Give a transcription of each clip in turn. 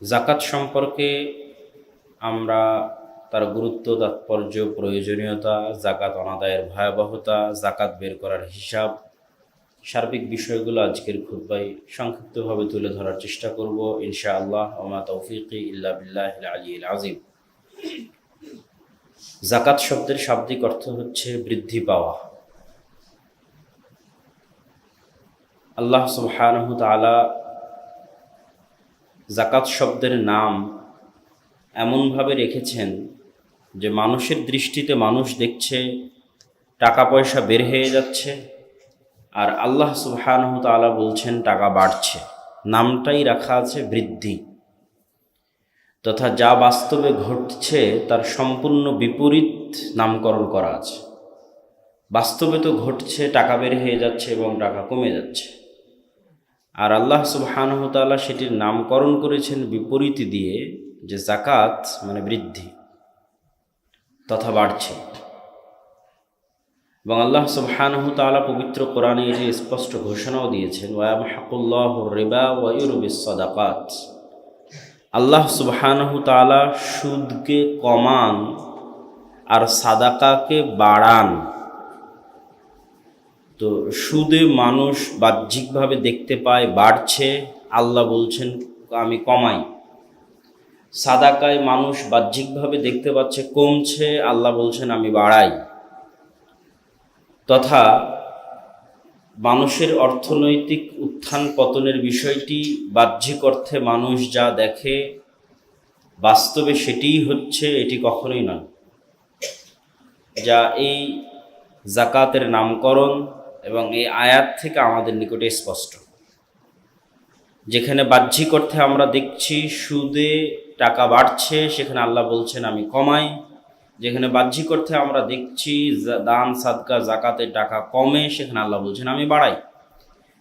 জাকাত সম্পর্কে আমরা তার গুরুত্ব, তাৎপর্য, প্রয়োজনীয়তা, জাকাত অনাদায়ের ভয়াবহতা, জাকাত বের করার হিসাব, সার্বিক বিষয়গুলো আজকের খুতবায় সংক্ষিপ্তভাবে তুলে ধরার চেষ্টা করব ইনশাআল্লাহ। ওমা তৌফিকি ইল্লা বিল্লাহিল আলিয়্যিল আযীম। জাকাত শব্দের শাব্দিক অর্থ হচ্ছে বৃদ্ধি পাওয়া। আল্লাহ সুবহানাহু তাআলা জাকাত শব্দের নাম এমনভাবে রেখেছেন যে মানুষের দৃষ্টিতে মানুষ দেখছে টাকা পয়সা বের হয়ে যাচ্ছে, আর আল্লাহ সুবহানাহু তাআলা বলছেন টাকা বাড়ছে। নামটাই রাখা আছে বৃদ্ধি, তথা যা বাস্তবে ঘটছে তার সম্পূর্ণ বিপরীত নামকরণ করা আছে। বাস্তবে তো ঘটছে টাকা বের হয়ে যাচ্ছে এবং টাকা কমে যাচ্ছে, আর আল্লাহ সুবহানাহু তাআলা সেটির নামকরণ করেছেন বিপরীত দিয়ে, যে জাকাত মানে বৃদ্ধি তথা বাড়ছে। এবং আল্লাহ সুবহানাহু তাআলা পবিত্র কোরআনে এটি স্পষ্ট ঘোষণাও দিয়েছেন, ওয়ায়ামহাকুল্লাহুর রিবা ওয়া ইউরবিস সাদাকাত। আল্লাহ সুবহানাহু তাআলা সুদকে কমান আর সাদাকাকে বাড়ান। তো সুদে মানুষ বাহ্যিকভাবে দেখতে পায় বাড়ছে, আল্লাহ বলছেন আমি কমাই। সাদাকায় মানুষ বাহ্যিকভাবে দেখতে পাচ্ছে কমছে, আল্লাহ বলছেন আমি বাড়াই। তথা মানুষের অর্থনৈতিক উত্থান পতনের বিষয়টি বাহ্যিক অর্থে মানুষ যা দেখে বাস্তবে সেটিই হচ্ছে, এটি কখনোই নয়। যা এই জাকাতের নামকরণ এবং এই আয়াত থেকে আমাদের নিকটে স্পষ্ট। যেখানে বাহ্যিক অর্থে আমরা দেখছি সুদে টাকা বাড়ছে, সেখানে আল্লাহ বলছেন আমি কমাই। যেখানে বাহ্যিক অর্থে আমরা দেখছি দান সাদকা জাকাতে টাকা কমে, সেখানে আল্লাহ বলছেন আমি বাড়াই।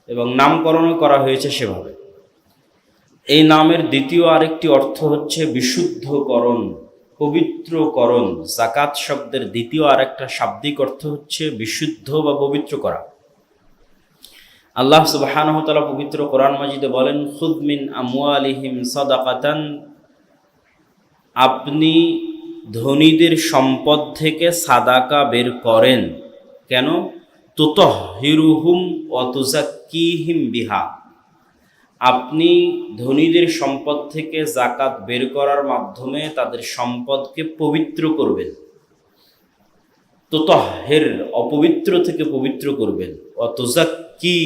এবং নামকরণও করা হয়েছে সেভাবে। এই নামের দ্বিতীয় আরেকটি অর্থ হচ্ছে বিশুদ্ধকরণ, পবিত্রকরণ। জাকাত শব্দের দ্বিতীয় আরেকটা শাব্দিক অর্থ হচ্ছে বিশুদ্ধ বা পবিত্র করা। আল্লাহ সুবহানাহু তাআলা পবিত্র কোরআন মাজিদে বলেন, খুয মিন আমওয়ালিহিম সাদাকাতান, আপনি ধনীদের সম্পদ থেকে সাদাকা বের করেন। কেন? তুতাহহিরুহুম ওয়া তুযাক্কিহিম বিহা, আপনি ধনীদের সম্পদ থেকে জাকাত বের করার মাধ্যমে তাদের সম্পদকে পবিত্র করবেন। তুতাহহির, অপবিত্র থেকে পবিত্র করবেন। ওয়া তুযাক্কি,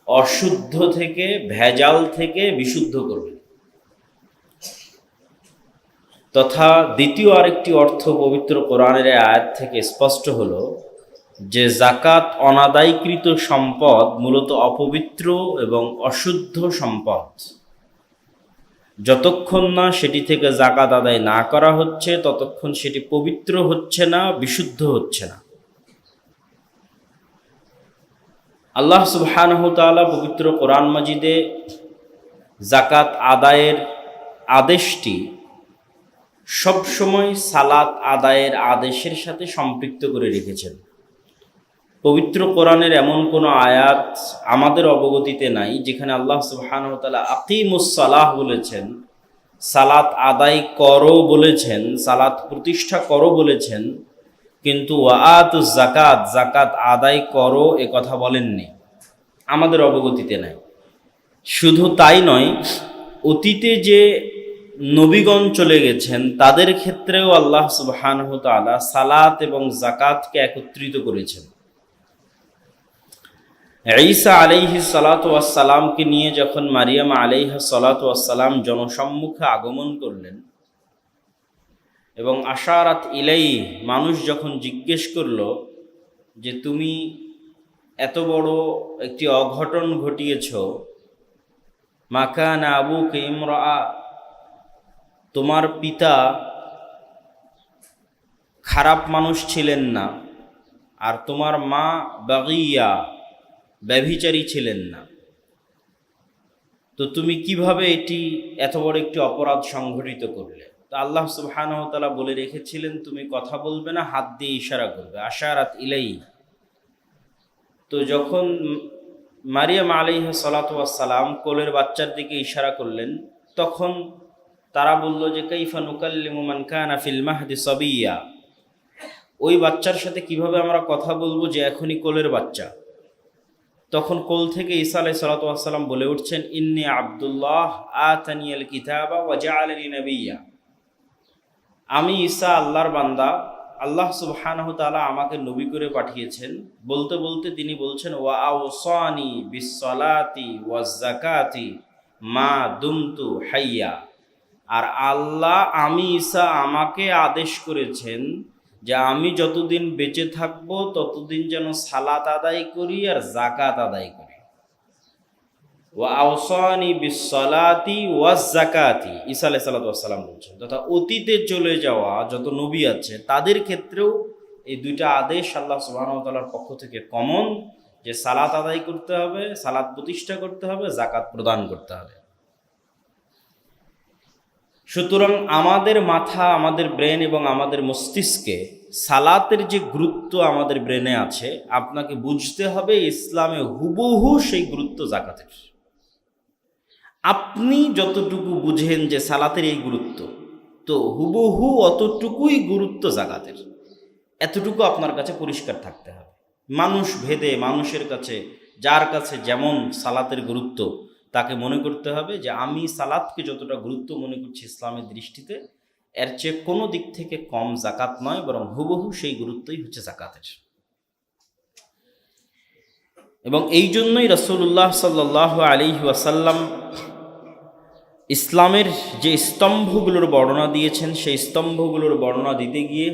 অশুদ্ধ থেকে ভেজাল থেকে বিশুদ্ধ করবেন। তথা দ্বিতীয় আরেকটি অর্থ পবিত্র কোরআনের আয়াত থেকে স্পষ্ট হলো যে জাকাত অনাদায়কৃত সম্পদ মূলত অপবিত্র এবং অশুদ্ধ সম্পদ। যতক্ষণ না সেটি থেকে জাকাত আদায় না করা হচ্ছে ততক্ষণ সেটি পবিত্র হচ্ছে না, বিশুদ্ধ হচ্ছে না। আল্লাহ সুবহানাহু তাআলা পবিত্র কোরআন মাজিদে জাকাত আদায়ের আদেশটি সবসময় সালাত আদায়ের আদেশের সাথে সম্পৃক্ত করে রেখেছেন। পবিত্র কোরআনের এমন কোনো আয়াত আমাদের অবগতিতে নাই যেখানে আল্লাহ সুবহানাহু ওয়া তাআলা আকিমুস সালাহ বলেছেন, সালাত আদায় করো বলেছেন, সালাত প্রতিষ্ঠা করো বলেছেন, কিন্তু ওয়াআতুজ যাকাত, যাকাত আদায় করো এ কথা বলেননি, আমাদের অবগতিতে নাই। শুধু তাই নয়, অতীতে যে নবীগণ চলে গেছেন তাদের ক্ষেত্রেও আল্লাহ সুবহানাহু ওয়া তাআলা সালাত এবং যাকাতকে একত্রিত করেছেন। ঈসা আলাইহিস সালাতু ওয়াস সালামকে নিয়ে যখন মারিয়াম আলাইহিস সালাতু ওয়াস সালাম জনসম্মুখে আগমন করলেন এবং আশারাত ইলাইহি, মানুষ যখন জিজ্ঞেস করল যে তুমি এত বড় একটি অঘটন ঘটিয়েছ, মা কানা আবুকা ইমরাআ, তোমার পিতা খারাপ মানুষ ছিলেন না, আর তোমার মা বাগিয়া, ব্যভিচারী ছিলেন না, তো তুমি কিভাবে এত বড় একটি অপরাধ সংঘটিত করলে? তো আল্লাহ সুবহানাহু ওয়া তাআলা বলে রেখেছিলেন তুমি কথা বলবে না, হাত দিয়ে ইশারা করবে, আশারাত ইলাইহি। তো যখন মারিয়াম আলাইহিস সালাতু ওয়াস সালাম কোলের বাচ্চার দিকে ইশারা করলেন, তখন তারা বলল যে কাইফা নুকাল্লিমু মান কানা ফিল মাহদি সাবিয়্যা, ওই বাচ্চার সাথে কিভাবে আমরা কথা বলবো যে এখনই কোলের বাচ্চা। তখন কোল থেকে ঈসা আলাইহিস সালাতু ওয়াস সালাম বলে উঠছেন, ইন্নী আব্দুল্লাহ আতানিয়াল কিতাবা ওয়া জাআলানি নাবিয়্যা, আমি ঈসা আল্লাহর বান্দা, আল্লাহ সুবহানাহু তাআলা আমাকে নবী করে পাঠিয়েছেন। বলতে বলতে তিনি বলছেন, ওয়া আওসানি বিসসালাতি ওয়াজ যাকাতি মা দুমতু হাইয়া, আর আল্লাহ আমি ঈসা আমাকে আদেশ করেছেন যে আমি যতদিন বেঁচে থাকব ততদিন যেন সালাত আদায় করি আর যাকাত আদায় করি। ওয়া আওসানি বিসসালাতি ওয়াজ যাকাতি, ঈসা আলাইহিস সালাতু ওয়াস সালাম বলছেন, তথা অতীতে চলে যাওয়া যত নবী আছে তাদের ক্ষেত্রেও এই দুইটা আদেশ আল্লাহ সুবহানাহু ওয়া তাআলার পক্ষ থেকে কমন, যে সালাত আদায় করতে হবে, সালাত প্রতিষ্ঠা করতে হবে, যাকাত প্রদান করতে হবে। সুতরাং আমাদের মাথা, আমাদের ব্রেন এবং আমাদের মস্তিষ্কে সালাতের যে গুরুত্ব আমাদের ব্রেনে আছে, আপনাকে বুঝতে হবে ইসলামে হুবহু সেই গুরুত্ব যাকাতের। আপনি যতটুকু বুঝেন যে সালাতের এই গুরুত্ব, তো হুবহু অতটুকুই গুরুত্ব যাকাতের। এতটুকু আপনার কাছে পরিষ্কার থাকতে হবে। মানুষ ভেদে, মানুষের কাছে যার কাছে যেমন সালাতের গুরুত্ব, তাকে মনে করতে হবে যে আমি সালাতকে যতটা গুরুত্ব মনে করছি ইসলামের দৃষ্টিতে, এর চেয়ে কোনো দিক থেকে কম যাকাত নয়, বরং হুবহু সেই গুরুত্বই হচ্ছে যাকাতের। এবং এই জন্যই রাসূলুল্লাহ সাল্লাল্লাহু আলাইহি ওয়াসাল্লাম ইসলামের যে স্তম্ভগুলোর বর্ণনা দিয়েছেন, সেই স্তম্ভগুলোর বর্ণনা দিতে গিয়ে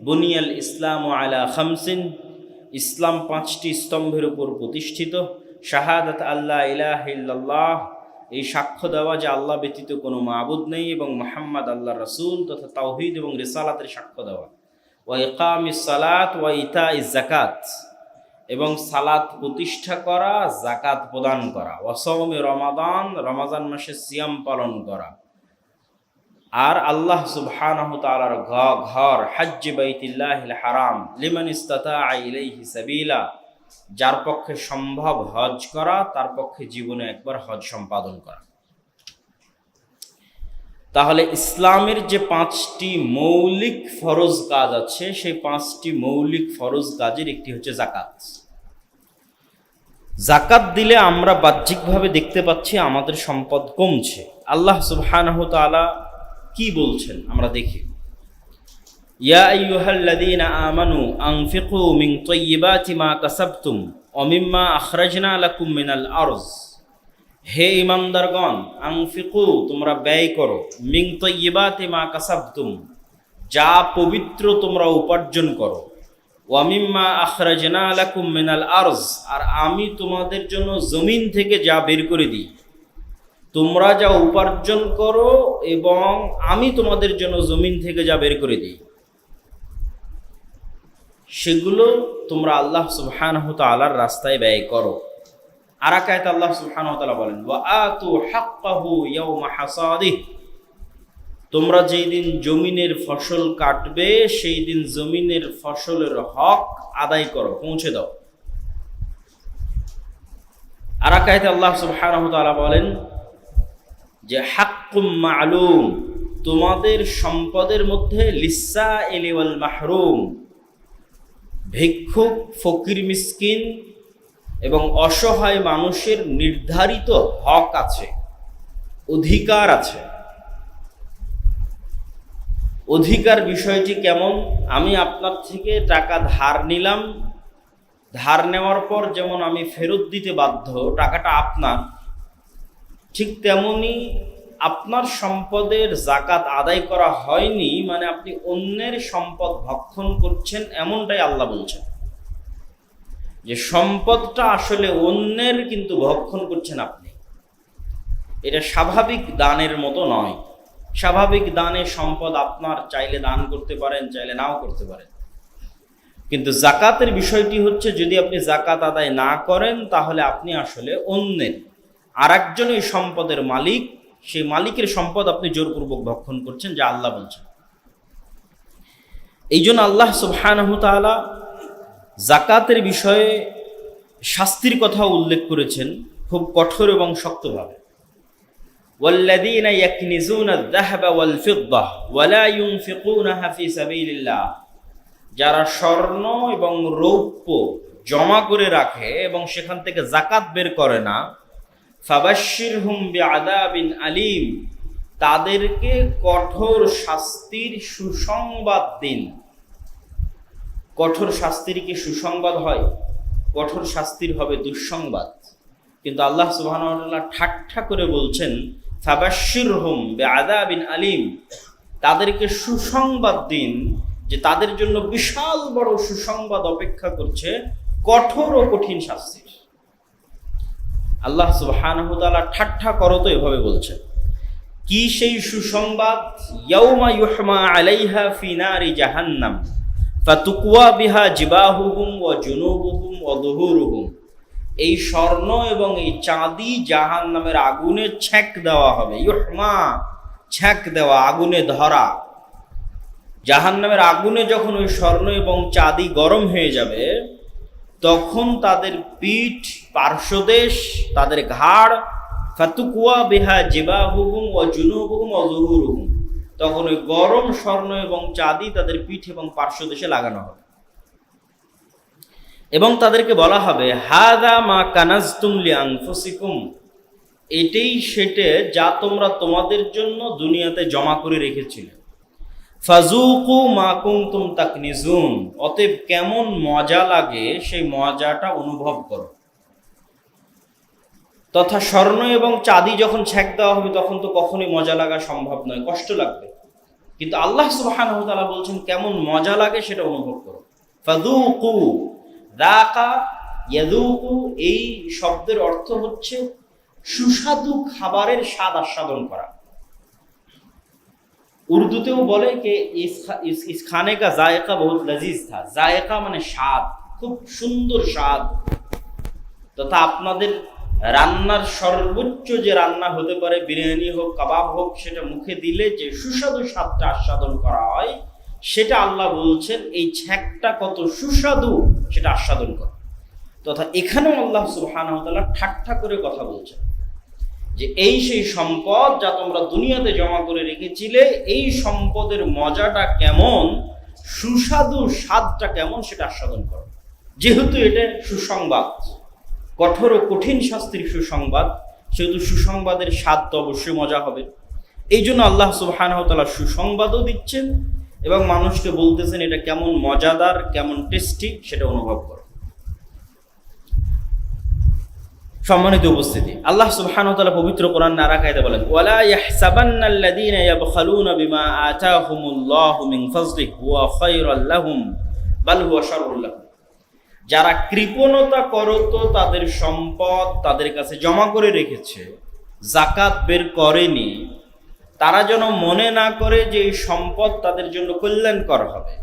বুনিয়াল ইসলামু আলা খামসিন, ইসলাম 5টি স্তম্ভের উপর প্রতিষ্ঠিত। শাহাদাত আল্লাহ ইলাহা ইল্লাল্লাহ, এই সাক্ষ্য দেওয়া যে আল্লাহ ব্যতীত কোনো মাবুদ নেই এবং মুহাম্মদ আল্লাহর রাসূল, তথা তাওহীদ এবং রিসালাতের সাক্ষ্য দেওয়া। ওয়া ইকামিস সালাত ওয়া ইতাইজ যাকাত, এবং সালাত প্রতিষ্ঠা করা, যাকাত প্রদান করা। ওয়া সাওমে রমাদান, রমজান মাসে সিয়াম পালন করা। আর আল্লাহ সুবহানাহু তাআলার ঘর হজ্জে বাইতুল্লাহিল হারাম লিমান ইসতাতাআ ইলাইহি সাবিলা, যার পক্ষে সম্ভব হজ করা, তার পক্ষে জীবনে একবার হজ সম্পাদন করা। তাহলে ইসলামের যে 5টি মৌলিক ফরজ কাজ আছে, সেই 5টি মৌলিক ফরজ কাজের একটি হচ্ছে যাকাত। যাকাত দিলে আমরা বাহ্যিকভাবে দেখতে পাচ্ছি আমাদের সম্পদ কমছে। আল্লাহ সুবহানাহু তাআলা কি বলছেন আমরা দেখি, ইয়া আইয়ুহাল্লাযীনা আমানু আনফিকু মিন তাইয়্যিবাতি মা কাসাবতুম ওয়া মিম্মা আখরাজনা লাকুম মিনাল আরজ, হে ঈমানদারগণ, আনফিকু, তোমরা ব্যয় করো, মিন তাইয়্যিবাতি মা কাসাবতুম, যা পবিত্র তোমরা উপার্জন করো, ওয়া মিম্মা আখরাজনা লাকুম মিনাল আরজ, আর আমি তোমাদের জন্য জমিন থেকে যা বের করে দিই। তোমরা যা উপার্জন করো এবং আমি তোমাদের জন্য জমিন থেকে যা বের করে দিই, সেগুলো তোমরা আল্লাহ সুবহানাহু তাআলার রাস্তায় ব্যয় করো। আর এক আয়াতে আল্লাহ সুবহানাহু ওয়া তাআলা বলেন, ওয়া আতু হাক্কাহু ইয়াওমা হাসাদিহি, তোমরা যেই দিন জমিনের ফসল কাটবে সেই দিন জমিনের ফসলের হক আদায় করো, পৌঁছে দাও। আর এক আয়াতে আল্লাহ সুবহানাহু ওয়া তাআলা বলেন যে হাক্কুম মা'লুম, তোমাদের সম্পদের মধ্যে লিসসাইলি ওয়াল মাহরুম, ভিক্ষুক, ফকির, মিসকিন এবং অসহায় মানুষের নির্ধারিত হক আছে, অধিকার আছে। অধিকার বিষয়টি কেমন? আমি আপনার থেকে টাকা ধার নিলাম, ধার নেওয়ার পর যেমন আমি ফেরত দিতে বাধ্য, টাকাটা আপনার, ঠিক তেমনি আপনার সম্পদের যাকাত আদায় করা হয়নি মানে আপনি অন্যের সম্পদ ভক্ষণ করছেন, এমনটাই আল্লাহ বলছেন। যে সম্পদটা আসলে অন্যের, কিন্তু ভক্ষণ করছেন আপনি। এটা স্বাভাবিক দানের মতো নয়। স্বাভাবিক দানে সম্পদ আপনার, চাইলে দান করতে পারেন, চাইলে নাও করতে পারেন। কিন্তু যাকাতের বিষয়টি হচ্ছে, যদি আপনি যাকাত আদায় না করেন তাহলে আপনি আসলে অন্যের, আর একজন এই সম্পদের মালিক, সেই মালিকের সম্পদ আপনি জোরপূর্বক ভক্ষণ করছেন, যা আল্লাহ বলছেন। এই জন্য আল্লাহ সুবহানাহু তাআলা যাকাতের বিষয়ে শাস্তির কথা উল্লেখ করেছেন খুব কঠোর এবং শক্তভাবে। ওয়াল্লাযীনা ইয়াকনিজুনা আয-যাহাবা ওয়াল ফিদ্দা ওয়া লা ইউনফিকুনাহা ফি সাবিলিল্লাহ, যারা স্বর্ণ এবং রৌপ্য জমা করে রাখে এবং সেখান থেকে যাকাত বের করে না, ফাবাশশিরহুম বিআযাবিন আলীম, তাদেরকে কঠোর শাস্তির সুসংবাদ দিন। কঠোর শাস্তির কি সুসংবাদ হয়? কঠোর শাস্তির হবে দুঃসংবাদ। কিন্তু আল্লাহ সুবহানাহু ওয়া তাআলা ঠাট্টা করে বলছেন ফাবাশশিরহুম বিআযাবিন আলীম, তাদেরকে সুসংবাদ দিন যে তাদের জন্য বিশাল বড় সুসংবাদ অপেক্ষা করছে, কঠোর ও কঠিন শাস্তির। আল্লাহ সুবহানাহু ওয়া তাআলা ঠাট্টা করো তো এভাবে বলছেন। কি সেই সুসংবাদ? ইয়াউমা ইউহমা আলাইহা ফি নারি জাহান্নাম ফাতুকওয়া বিহা জিবাহুহুম ওয়া জুনুবুহুম ওয়া যুহুরুহুম, এই স্বর্ণ এবং এই চাঁদি জাহান্নামের আগুনে ছ্যাঁক দেওয়া হবে। ইউহমা, ছ্যাঁক দেওয়া, আগুনে ধরা। জাহান্নামের আগুনে যখন ওই স্বর্ণ এবং চাঁদি গরম হয়ে যাবে, তখন তাদের পিঠ, পার্শ্বদেশ, তাদের ঘাড়, ফাতুকওয়া বিহা জিবাহুহুম ওয়া জুনুবুহুম ওয়া যুহুরুহুম, তখন ওই গরম স্বর্ণ এবং চাঁদি তাদের পিঠ এবং পার্শ্বদেশে লাগানো হবে এবং তাদেরকে বলা হবে হাযা মা কানাজতুম লিআনফুসিকুম, এটাই সেটা যা তোমরা তোমাদের জন্য দুনিয়াতে জমা করে রেখেছিলে। ফাযুকু মা কুনতুম তাকনিজুন, অতএব কেমন মজা লাগে সেই মজাটা অনুভব করো। তথা স্বর্ণ এবং চাঁদি যখন ছ্যাঁক দেওয়া হবে তখন তো কখনোই মজা লাগা সম্ভব নয়, কষ্ট লাগবে। কিন্তু আল্লাহ সুবহানাহু ওয়া তাআলা বলছেন কেমন মজা লাগে সেটা অনুভব করো। ফাযুকু, যাকা ইয়াযুকু, এই শব্দের অর্থ হচ্ছে সুস্বাদু খাবারের স্বাদ আস্বাদন করা। উর্দুতেও বলে যে ইস খানে কা জায়কা বহুত লজিজ থা। জায়কা মানে স্বাদ, খুব সুন্দর স্বাদ। তথা আপনাদের রান্নার সর্বোচ্চ যে রান্না হতে পারে, বিরিয়ানি হোক, কাবাব হোক, সেটা মুখে দিলে যে সুস্বাদু স্বাদটা আস্বাদন করা হয়, সেটা আল্লাহ বলছেন এই ছ্যাঁকটা কত সুস্বাদু সেটা আস্বাদন করা। তথা এখানেও আল্লাহ সুবহানাহু ওয়া তাআলা ঠাট্টা করে কথা বলছেন যে এই সেই সম্পদ যা তোমরা দুনিয়াতে জমা করে রেখেছিলে, এই সম্পদের মজাটা কেমন, সুস্বাদু স্বাদটা কেমন সেটা আস্বাদন করো। যেহেতু এটা সুসংবাদ, কঠোর ও কঠিন শাস্তির সুসংবাদ, সেহেতু সুসংবাদের স্বাদ তো অবশ্যই মজা হবে। এই জন্য আল্লাহ সুবহানাহু ওয়া তাআলা সুসংবাদও দিচ্ছেন এবং মানুষকে বলতেছেন এটা কেমন মজাদার, কেমন টেস্টি সেটা অনুভব করো। সম্মানিত উপস্থিতি, আল্লাহ সুবহানাহু ওয়া তাআলা পবিত্র কোরআন নারা কায়দা বলেন ওয়ালা ইয়াহসাবান্নাল্লাযীনা ইয়াবখালুনা বিমা আতাহুমুল্লাহু মিন ফাজলিহি হুয়া খায়রুল লাহুম বাল হুয়া শাররুল লাহুম, যারা কৃপণতা করত তাদের সম্পদ তাদের কাছে জমা করে রেখেছে, যাকাত বের করেনি, তারা যেন মনে না করে যে এই সম্পদ তাদের জন্য কল্যাণকর হবে,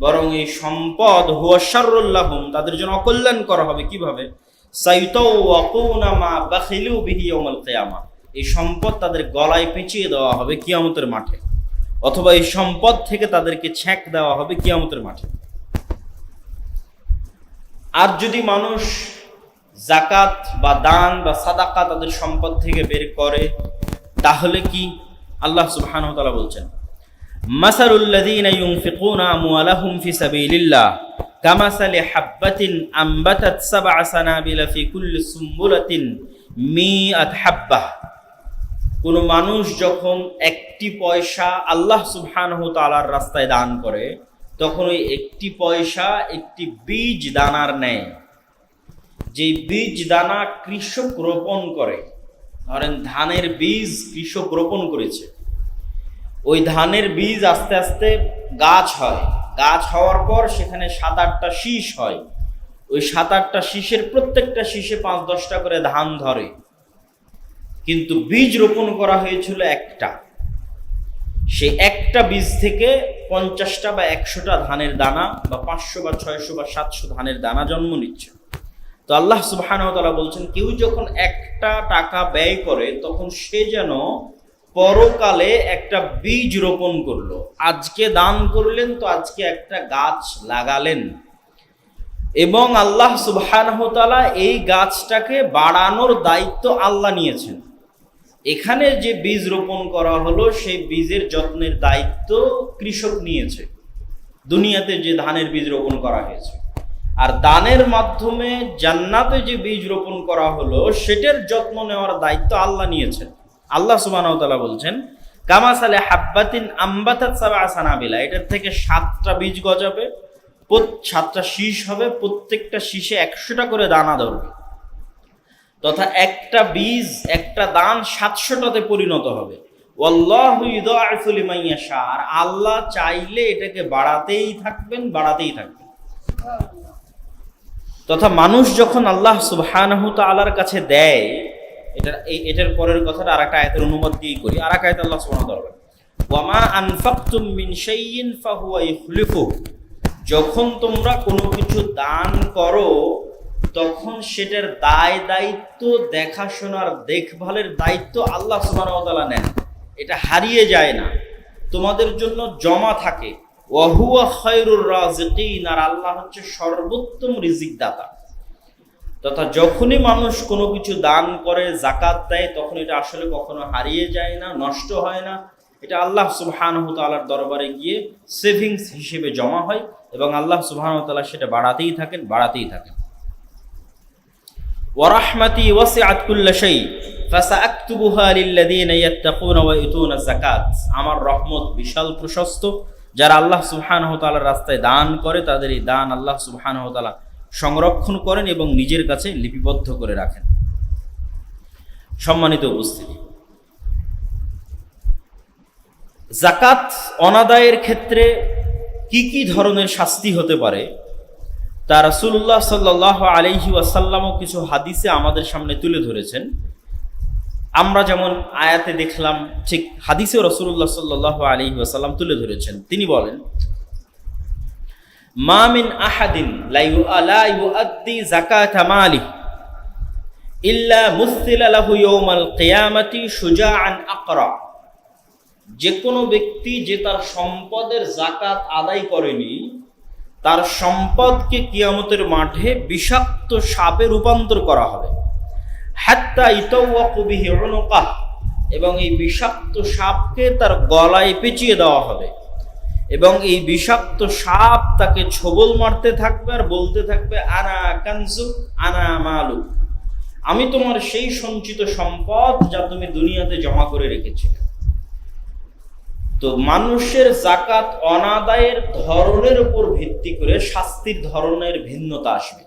বরং এই সম্পদ হুয়া শাররুল লাহুম, তাদের জন্য অকল্যাণকর হবে। কিভাবে? সাইতাওয়াকুনা মা বাখিলু বিহি ইয়াউমাল কিয়ামা, এই সম্পদ তাদের গলায় পেঁচিয়ে দেওয়া হবে কিয়ামতের মাঠে, অথবা এই সম্পদ থেকে তাদেরকে ছ্যাঁক দেওয়া হবে কিয়ামতের মাঠে। আর যদি মানুষ যাকাত বা দান বা সাদাকা তাদের সম্পদ থেকে বের করে, তাহলে কি? আল্লাহ সুবহানাহু ওয়া তাআলা বলছেন মাসালুল লাযীনা ইউনফিকুনা আমওয়ালাহুম ফি সাবিলিল্লাহ কামাসালি হাববাতিন আমবাতাত সাবআ সানাবিলা ফি কুল্লি সুম্বুলাতিন মিআত হাব্বাহ, কোন মানুষ যখন একটি পয়সা আল্লাহ সুবহানাহু ওয়া তাআলার রাস্তায় দান করে, তখন ওই একটি পয়সা একটি বীজ দানার নেয়। যে বীজ দানা কৃষক রোপণ করে, ধরেন ধানের বীজ কৃষক রোপণ করেছে, ওই ধানের বীজ আস্তে আস্তে গাছ হয়, গাছ হওয়ার পর সেখানে 7-8টা শীষ হয়, ওই 7-8টা শীষের প্রত্যেকটা শীষে 5-10টা করে ধান ধরে, কিন্তু বীজ রোপণ করা হয়েছিল একটা। সেই একটা বীজ থেকে 50টা বা 100টা ধানের দানা বা 500 বা 600 বা 700 ধানের দানা জন্ম নিচ্ছে। তো আল্লাহ সুবহানাহু ওয়া তাআলা বলছেন কেউ যখন একটা টাকা ব্যয় করে, তখন সে যেন পরকালে একটা বীজ রোপণ করলো। আজকে দান করলেন তো আজকে একটা গাছ লাগালেন, এবং আল্লাহ সুবহানাহু ওয়া তাআলা এই গাছটাকে বাড়ানোর দায়িত্ব আল্লাহ নিয়েছেন। এখানে যে বীজ রোপণ করা হলো সেই বীজের যত্নের দায়িত্ব কৃষক নিয়েছে, দুনিয়াতে যে ধানের বীজ রোপণ করা হয়েছে। আর দানের মাধ্যমে জান্নাতে যে বীজ রোপণ করা হলো সেটার যত্ন নেওয়ার দায়িত্ব আল্লাহ নিয়েছেন। আল্লাহ সুবহানাহু ওয়া তাআলা বলছেন, কামাসালে হাব্বাতিন আম্বাতাত সাবআ সানাবিলা, এটার থেকে 7টা বীজ গজাবে, 7টা শীষ হবে, প্রত্যেকটা শীষে 100টা করে দানা ধরবে, তথা একটা বীজ একটা দান 700টাতে পরিণত হবে। ওয়াল্লাহু ইউদাইফু লিমান ইয়াশা, আর আল্লাহ চাইলে এটাকে বাড়াতেই থাকবেন। তথা মানুষ যখন আল্লাহ সুবহানাহু তাআলার কাছে দেয়, এটার পরের কথাটা আরেকটা আয়াতের অনুবাদ দিয়েই করি। আরেক আয়াতে আল্লাহ সুবহানাহু ওয়া তাআলা বলেন, ওয়ামা আনফাকতুম মিন শাইইন ফাহুয়া ইখলিফু, যখন তোমরা কোনো কিছু দান করো তখন সেটার দায় দায়িত্ব, দেখাশোনার দেখভালের দায়িত্ব আল্লাহ সুবহানাহু ওয়া তাআলা নেন। এটা হারিয়ে যায় না, তোমাদের জন্য জমা থাকে। ওয়া হুয়া খায়রুর রাযিকিন, আর আল্লাহ হচ্ছে সর্বোত্তম রিজিক দাতা। তথা যখনই মানুষ কোনো কিছু দান করে, যাকাত দেয়, তখন এটা আসলে কখনো হারিয়ে যায় না, নষ্ট হয় না। এটা আল্লাহ সুবহানাহু ওয়া তাআলার দরবারে গিয়ে সেভিংস হিসেবে জমা হয় এবং আল্লাহ সুবহানাহু ওয়া তাআলা সেটা বাড়াতেই থাকেন। ওয়া রাহমাতি ওয়াসিআত কুল্লা শাই ফাসাআকতুবুহা লিল্লাযীনা ইয়াত্তাকুনা ওয়া ইউতুনা যাকাত, আমার রহমত বিশাল প্রশস্ত, যারা আল্লাহ সুবহানাহু ওয়া তাআলার রাস্তায় দান করে তাদের এই দান আল্লাহ সুবহানাহু ওয়া তাআলা সংরক্ষণ করেন এবং নিজের কাছে লিপিবদ্ধ করে রাখেন। সম্মানিত উপস্থিতি, যাকাত অনাদায়ের ক্ষেত্রে কি কি ধরনের শাস্তি হতে পারে তা রাসূলুল্লাহ সাল্লাল্লাহু আলাইহি ওয়াসাল্লামও কিছু হাদিসে আমাদের সামনে তুলে ধরেছেন। আমরা যেমন আয়াতে দেখলাম, ঠিক হাদিসেও রাসূলুল্লাহ সাল্লাল্লাহু আলাইহি ওয়াসাল্লাম তুলে ধরেছেন। তিনি বলেন, মা মিন আহাদিন লা ইউআদ্দি যাকাতা মালিহি ইল্লা মুসিলা লাহু ইয়াউমাল কিয়ামাতি শুজাআন আকরা, যে কোনো ব্যক্তি যে তার সম্পদের যাকাত আদায় করেনি, তার সম্পদকে কিয়ামতের মাঠে বিষাক্ত সাপে রূপান্তর করা হবে। হাত্তা ইতাওয়াকু বিহি উনুকাহ, এবং এই বিষাক্ত সাপকে তার গলায় পেঁচিয়ে দেওয়া হবে এবং এই বিষাক্ত সাপ তাকে ছোবল মারতে থাকবে আর বলতে থাকবে, আনা কানজুক আনা মালুক, আমি তোমার সেই সঞ্চিত সম্পদ যা তুমি দুনিয়াতে জমা করে রেখেছিলে। তো মানুষের যাকাত অনাদায়ের ধরনের উপর ভিত্তি করে শাস্তির ধরনের ভিন্নতা আসবে।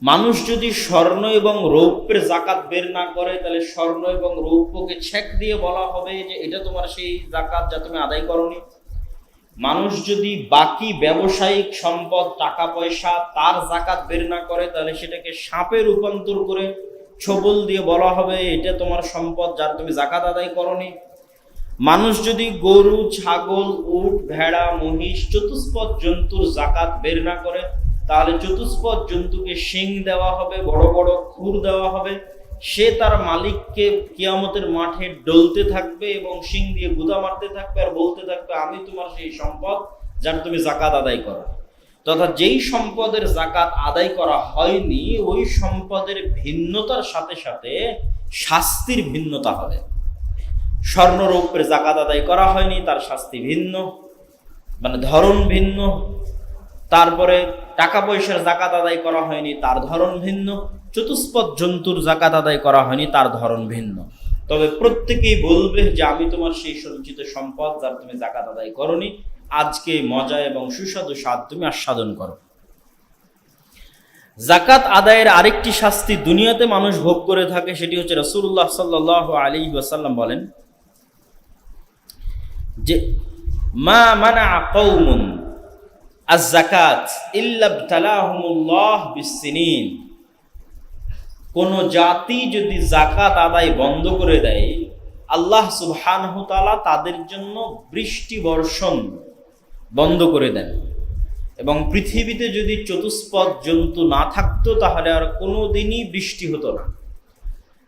মানুষ যদি স্বর্ণ এবং রৌপ্যের যাকাত বের না করে, তাহলে স্বর্ণ এবং রৌপ্যকে ছেক দিয়ে বলা হবে যে এটা তোমার সেই যাকাত যা তুমি আদায় করনি। মানুষ যদি বাকি ব্যবসায়িক সম্পদ, টাকা পয়সা, তার যাকাত বের না করে, তাহলে সেটাকে সাপে রূপান্তর করে ছোবল দিয়ে বলা হবে এটা তোমার সম্পদ যার তুমি যাকাত আদায় করনি। মানুষ যদি গরু, ছাগল, উট, ভেড়া, মহিষ, চতুষ্পদ জন্তুর যাকাত বের না করে, তাহলে চতুষ্পদ জন্তুকে শিং দেওয়া হবে, বড় বড় খুর দেওয়া হবে, সে তার মালিককে কিয়ামতের মাঠে ডলতে থাকবে এবং শিং দিয়ে গুদা মারতে থাকবে আর বলতে থাকবে, আমি তোমার সেই সম্পদ যার তুমি যাকাত আদায় করো। তথা যেই সম্পদের যাকাত আদায় করা হয়নি, ওই সম্পদের ভিন্নতার সাথে সাথে শাস্তির ভিন্নতা হবে। স্বর্ণ রৌপ্যের যাকাত আদায় করা হয়নি, তার শাস্তি ভিন্ন, মানে ধরন ভিন্ন। তারপরে টাকা পয়সার যাকাত আদায় করা হয়নি, তার ধরন ভিন্ন। চতুষ্পদ জন্তুর যাকাত আদায় করা হয়নি, তার ধরন ভিন্ন। তবে প্রত্যেকেই বলবে যে আমি তোমার সেই সঞ্চিত সম্পদ যার তুমি যাকাত আদায় করনি, আজকে মজা এবং সুস্বাদু স্বাদ তুমি আস্বাদন করো। যাকাত আদায়ের আরেকটি শাস্তি দুনিয়াতে মানুষ ভোগ করে থাকে, সেটি হচ্ছে রাসূলুল্লাহ সাল্লাল্লাহু আলাইহি ওয়াসাল্লাম বলেন যে মা মানা কওমুন আয-যাকাত ইল্লা ইবতালাহুমুল্লাহ বিস-সিনিন, কোন জাতি যদি যাকাত আদায় বন্ধ করে দেয়, আল্লাহ সুবহানাহু ওয়া তাআলা তাদের জন্য বৃষ্টি বর্ষণ বন্ধ করে দেন। এবং পৃথিবীতে যদি চতুষ্পদ জন্তু না থাকতো তাহলে আর কোনোদিনই বৃষ্টি হতো না।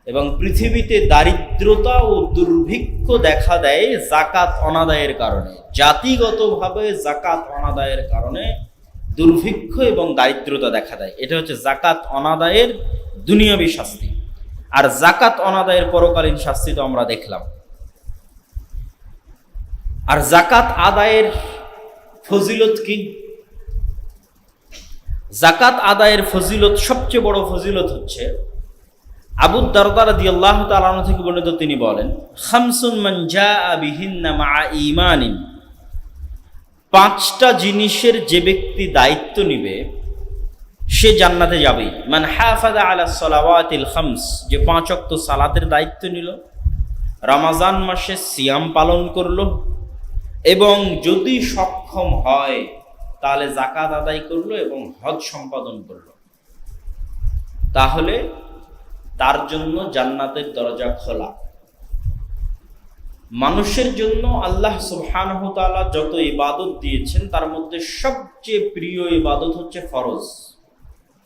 এবং পৃথিবীতে দারিদ্রতা ও দুর্ভিক্ষ দেখা দেয় যাকাত অনাদায়ের কারণে। জাতিগতভাবে যাকাত অনাদায়ের কারণে দুর্ভিক্ষ এবং দারিদ্রতা দেখা দেয়। এটা হচ্ছে যাকাত অনাদায়ের দুনিয়াবী শাস্তি। আর জাকাত অনাদায়ের পরকালীন শাস্তি তো আমরা দেখলাম। আর জাকাত আদায়ের ফজিলত কি? জাকাত আদায়ের ফজিলত, সবচেয়ে বড় ফজিলত হচ্ছে, আবু দারদা রাদিয়াল্লাহু তাআলা আনহু থেকে বর্ণিত, তিনি বলেন, খামসুন মান জাআ বিহিন্না মা ঈমানিন, পাঁচটা জিনিসের যে ব্যক্তি দায়িত্ব নিবে সে জান্নাতে যাবেই। মান হাফাযা আলা সালাওয়াতিল খামস, যে 5 ওয়াক্ত সালাতের দায়িত্ব নিল, রমজান মাসে সিয়াম পালন করলো, এবং যদি সক্ষম হয় তাহলে যাকাত আদায় করলো এবং হজ সম্পাদন করলো, তাহলে তার জন্য জান্নাতের দরজা খোলা। মানুষের জন্য আল্লাহ সুবহানাহু ওয়া তাআলা যত ইবাদত দিয়েছেন তার মধ্যে সবচেয়ে প্রিয় ইবাদত হচ্ছে ফরজ।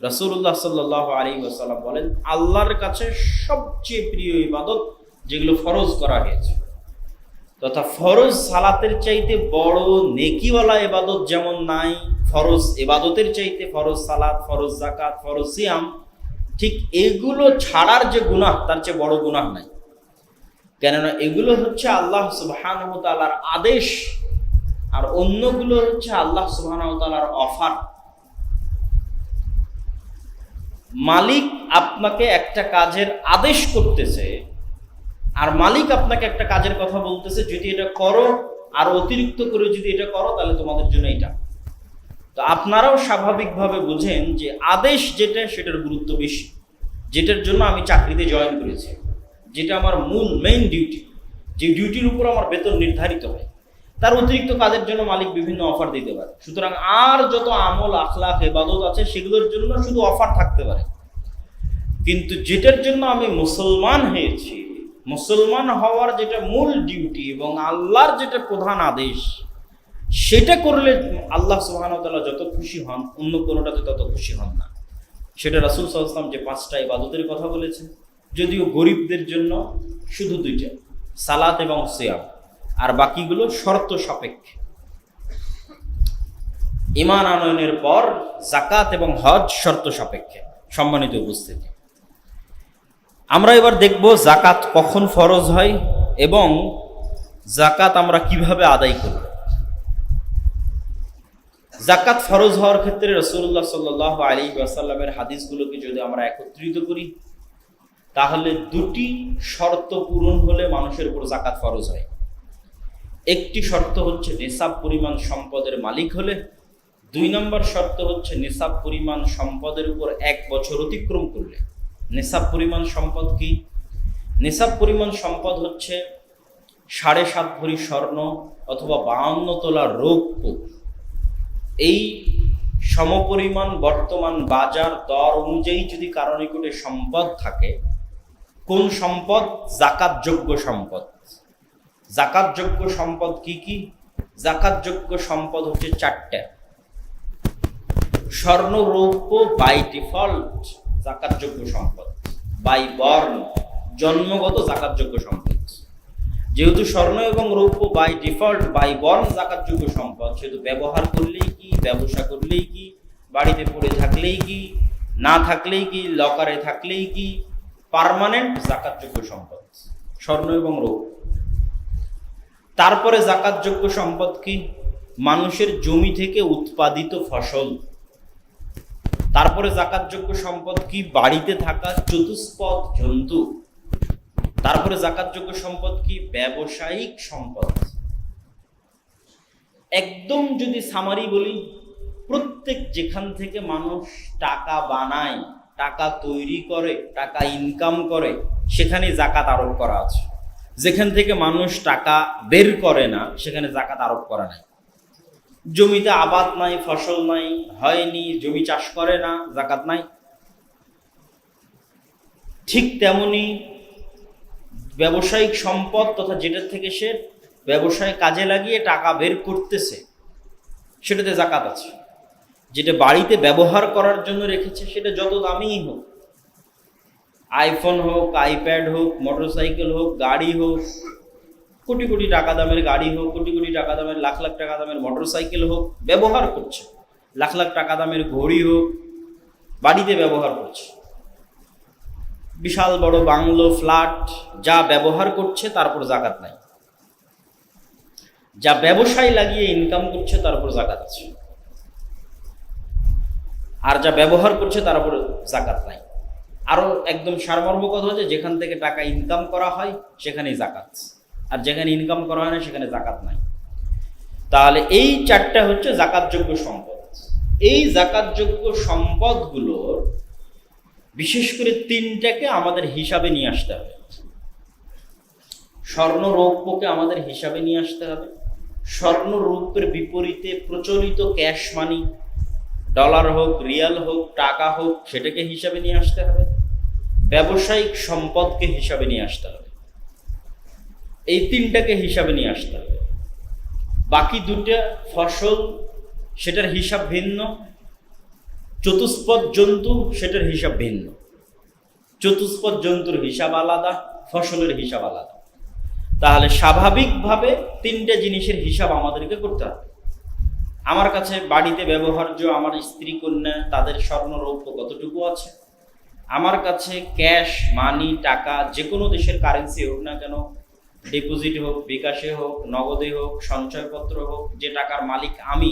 রাসূলুল্লাহ সাল্লাল্লাহু আলাইহি ওয়াসাল্লাম বলেন, আল্লাহর কাছে সবচেয়ে প্রিয় ইবাদত যেগুলো ফরজ করা হয়েছে, তথা ফরজ সালাতের চাইতে বড় নেকিওয়ালা ইবাদত যেমন নাই, ফরজ ইবাদতের চাইতে ফরজ সালাত, ফরজ যাকাত, ফরজ সিয়াম, ঠিক এগুলো ছাড়ার যে গুনাহ তার চেয়ে বড় গুনাহ নাই। কেননা এগুলো হচ্ছে আল্লাহ সুবহানাহু ওয়া তাআলার আদেশ, আর অন্যগুলো হচ্ছে আল্লাহ সুবহানাহু ওয়া তাআলার অফার। মালিক আপনাকে একটা কাজের আদেশ করতেছে, আর মালিক আপনাকে একটা কাজের কথা বলতেছে, যদি এটা করো, আর অতিরিক্ত করে যদি এটা করো তাহলে তোমাদের জন্য এটা। তো আপনারাও স্বাভাবিকভাবে বুঝেন যে আদেশ যেটা, সেটার গুরুত্ব বেশি। যেটার জন্য আমি চাকরিতে জয়েন করেছি, যেটা আমার মূল মেইন ডিউটি, যে ডিউটির উপর আমার বেতন নির্ধারিত হয়, তার অতিরিক্ত কাজের জন্য মালিক বিভিন্ন অফার দিতে পারে। সুতরাং আর যত আমল, আখলাক, ইবাদত আছে সেগুলোর জন্য শুধু অফার থাকতে পারে, কিন্তু যেটার জন্য আমি মুসলমান হয়েছি, মুসলমান হওয়ার যেটা মূল ডিউটি এবং আল্লাহর যেটা প্রধান আদেশ, সেটা করলে আল্লাহ সুবহানাহু ওয়া তাআলা যত খুশি হন, অন্য কোনোটাতে তত খুশি হন না। সেটা রাসূল সাল্লাল্লাহু আলাইহি ওয়াসাল্লাম যে 5টা ইবাদতের কথা বলেছেন, যদিও গরিবদের জন্য শুধু 2টা, সালাত এবং সিয়াম, আর বাকিগুলো শর্ত সাপেক্ষে। ঈমান আনয়নের পর যাকাত এবং হজ শর্ত সাপেক্ষে। সম্মানিত উপস্থিতি, আমরা এবার দেখব যাকাত কখন ফরজ হয় এবং যাকাত আমরা কিভাবে আদায় করব। যাকাত ফরজ হওয়ার ক্ষেত্রে রাসূলুল্লাহ সাল্লাল্লাহু আলাইহি ওয়াসাল্লামের হাদিসগুলোকে যদি আমরা একত্রিত করি, তাহলে 2টি শর্ত পূরণ হলে মানুষের উপর যাকাত ফরজ হয়। একটি শর্ত হচ্ছে নিসাব পরিমাণ সম্পদের মালিক হলে, 2 নম্বর শর্ত হচ্ছে নিসাব পরিমাণ সম্পদের উপর 1 বছর অতিক্রম করলে। নিসাব পরিমাণ সম্পদ কি? নিসাব পরিমাণ সম্পদ হচ্ছে 7.5 ভরি স্বর্ণ অথবা 52 তোলা রৌপ্য। এই সমপরিমাণ বর্তমান বাজার দর অনুযায়ী যদি কারো নিকটে সম্পদ থাকে, কোন সম্পদ? যাকাতযোগ্য সম্পদ। যাকাতযোগ্য সম্পদ কি কি? যাকাতযোগ্য সম্পদ হচ্ছে 4টা। স্বর্ণ রৌপ্য বাই ডিফল্ট যাকাতযোগ্য সম্পদ, বাই বর্ন জন্মগত যাকাতযোগ্য সম্পদ। যেহেতু স্বর্ণ এবং রৌপ্য বাই ডিফল্ট, বাই বর্ন যাকাতযোগ্য সম্পদ, সেহেতু ব্যবহার করলেই কি, ব্যবসা করলেই কি, বাড়িতে পড়ে থাকলেই কি, না থাকলেই কি, লকারে থাকলেই কি, পার্মানেন্ট যাকাতযোগ্য সম্পদ স্বর্ণ এবং রৌপ্য। তারপরে যাকাতযোগ্য সম্পদ কি? মানুষের জমি থেকে উৎপাদিত ফসল। তারপরে যাকাতযোগ্য সম্পদ কি? বাড়িতে থাকা চতুষ্পদ জন্তু। তারপরে যাকাতযোগ্য সম্পদ কি? ব্যবসায়িক সম্পদ। একদম যদি সামারি বলি, প্রত্যেক যেখান থেকে মানুষ টাকা বানায়, টাকা তৈরি করে, টাকা ইনকাম করে, সেখানে যাকাত আরোপ করা আছে। যেখান থেকে মানুষ টাকা বের করে না, সেখানে যাকাত আরোপ করা নাই। জমিতে আবাদ নাই, ফসল নাই, হয়নি, জমি চাষ করে না, যাকাত নাই। ঠিক তেমনি ব্যবসায়িক সম্পদ তথা যেটার থেকে সে ব্যবসায় কাজে লাগিয়ে টাকা বের করতেছে, সেটাতে যাকাত আছে। যেটা বাড়িতে ব্যবহার করার জন্য রেখেছে, সেটা যত দামিই হোক, আইফোন হোক, আইপ্যাড হোক, মোটরসাইকেল হোক, গাড়ি হোক, কোটি কোটি টাকা দামের গাড়ি হোক, কোটি কোটি টাকা দামের, লাখ লাখ টাকা দামের মোটরসাইকেল হোক, ব্যবহার করছে। লাখ লাখ টাকা দামের ঘড়ি হোক, বাড়িতে ব্যবহার করছে। বিশাল বড় বাংলো, ফ্ল্যাট যা ব্যবহার করছে তার উপর জাকাত নাই, যা ব্যবসায় লাগিয়ে ইনকাম করছে তার উপর জাকাত আছে, আর যা ব্যবহার করছে তার উপর জাকাত নাই। আরো একদম সারমর্ম কথা হচ্ছে, যেখান থেকে টাকা ইনকাম করা হয় সেখানেই জাকাত, আর যেখানে ইনকাম করা হয় না সেখানে জাকাত নাই। তাহলে এই চারটা হচ্ছে জাকাতযোগ্য সম্পদ। এই জাকাতযোগ্য সম্পদগুলোর বিশেষ করে তিনটাকে আমাদের হিসাবে নিয়ে আসতে হবে। স্বর্ণ রৌপ্যকে আমাদের হিসাবে নিয়ে আসতে হবে। স্বর্ণ রৌপ্যের বিপরীতে প্রচলিত ক্যাশ মানি, ডলার হোক, রিয়াল হোক, টাকা হোক, সেটাকে হিসাবে নিয়ে আসতে হবে। ব্যবসায়িক সম্পদকে হিসাবে নিয়ে আসতে হবে। এই তিনটাকে হিসাবে নিয়ে আসতে হবে। বাকি দুটা ফসল, সেটার হিসাব ভিন্ন। চতুষ্পদ জন্তু, সেটার হিসাব ভিন্ন। চতুষ্পদ জন্তুর হিসাব আলাদা, ফসলের হিসাব আলাদা। তাহলে স্বাভাবিকভাবে তিনটে জিনিসের হিসাব আমাদেরকে করতে হবে। আমার কাছে বাড়িতে ব্যবহার্য আমার স্ত্রী কন্যা তাদের স্বর্ণ রৌপ্য কতটুকু আছে, আমার কাছে ক্যাশ মানি, টাকা, যে কোনো দেশের কারেন্সি হোক না কেন, ডিপোজিট হোক, বিকাশে হোক, নগদে হোক, সঞ্চয়পত্র হোক, যে টাকার মালিক আমি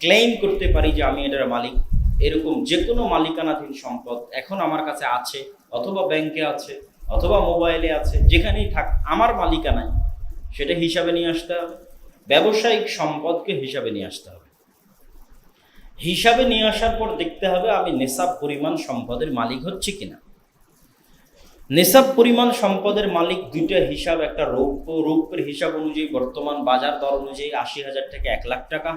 ক্লেইম করতে পারি যে আমি এটার মালিক, এরকম যে কোনো মালিকানাধীন সম্পদ এখন আমার কাছে আছে, অথবা ব্যাংকে আছে, অথবা মোবাইলে আছে, যেখানেই থাক আমার মালিকানায়, সেটা হিসাবে নিয়ে আসতে হবে। ব্যবসায়িক সম্পদকে হিসাবে নিয়ে আসতে হবে। হিসাবে নিয়ে আসার পর দেখতে হবে আমি নেশাব পরিমাণ সম্পদের মালিক হচ্ছে কিনা। নেশাব পরিমাণ সম্পদের মালিক দুইটা হিসাব, একটা রৌপ্যের হিসাব অনুযায়ী বর্তমান বাজার দর অনুযায়ী ৮০,০০০ থেকে ১ লাখ টাকা,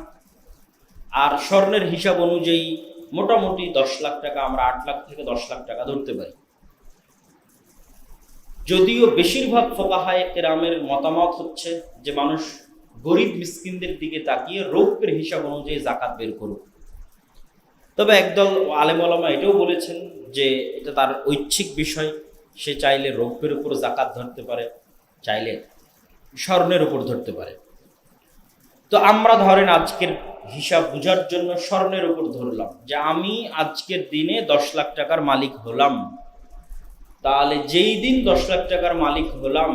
আর স্বর্ণের হিসাব অনুযায়ী মোটামুটি ১০ লাখ টাকা, আমরা ৮ লাখ থেকে ১০ লাখ টাকা ধরতে পারি। যদিও বেশিরভাগ ফোকাহায়ে কেরামের মতামত হচ্ছে যে মানুষ গরিব মিসকিনদের দিকে তাকিয়ে রৌপ্যের হিসাব অনুযায়ী জাকাত বের করুক। তবে একদল আলেম ওলামা এটাও বলেছেন যে এটা তার ঐচ্ছিক বিষয়, সে চাইলে রৌপ্যের উপর জাকাত ধরতে পারে, চাইলে স্বর্ণের উপর ধরতে পারে। তো আমরা ধরেন আজকের হিসাব বোঝার জন্য স্বর্ণের উপর ধরলাম যে আমি আজকের দিনে ১০ লাখ টাকার মালিক হলাম। তাহলে যেই দিন ১০ লাখ টাকার মালিক হলাম,